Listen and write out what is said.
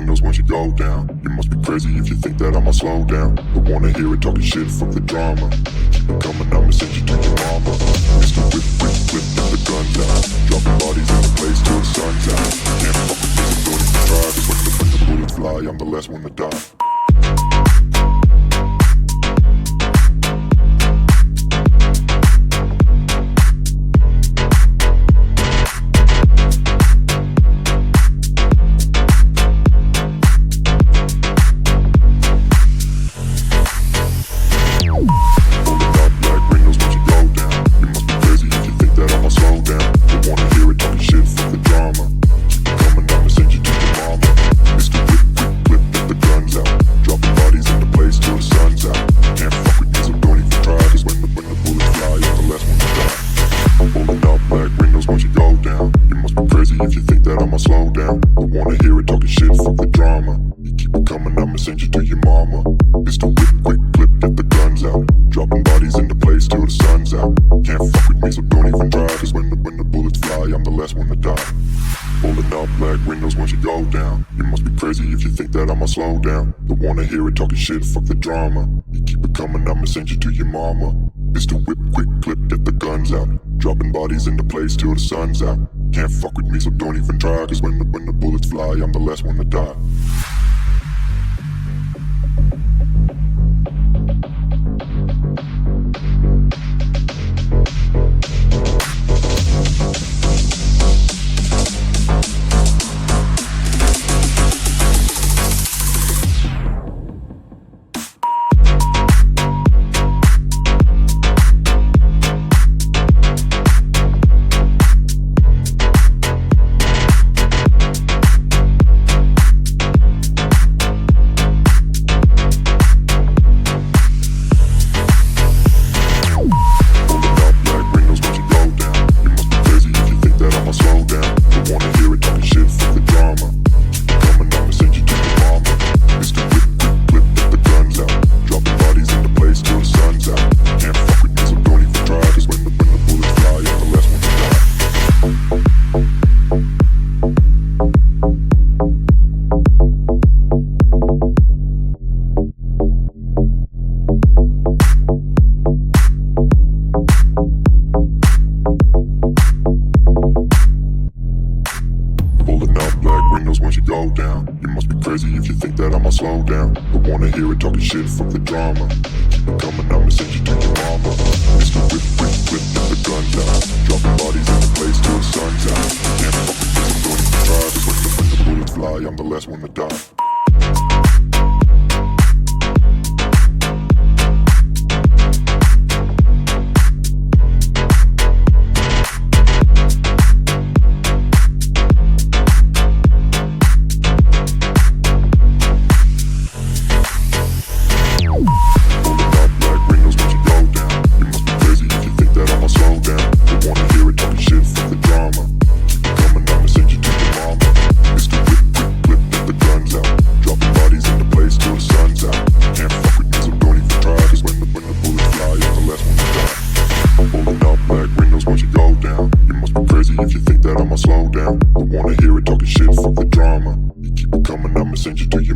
windows once you go down. You must be crazy if you think that I'ma slow down. Don't wanna hear it talking shit, fuck the drama. Keep it coming, I'ma send you to your mama. Mr. Whip, whip, whip, get the guns out. Dropping bodies in the place till the sun's out. Can't fuck with me, so don't even try. Cause when the bullets fly, I'm the last one to die. Slow down, don't wanna hear it talking shit, fuck the drama. You keep it coming, I'ma send you to your mama. Mr. Whip, quick clip, get the guns out. Dropping bodies into place till the sun's out. Can't fuck with me, so don't even try. Cause when the bullets fly, I'm the last one to die. If you think that I'ma slow down, don't wanna hear it talking shit, fuck the drama. You keep it coming, I'ma send you to your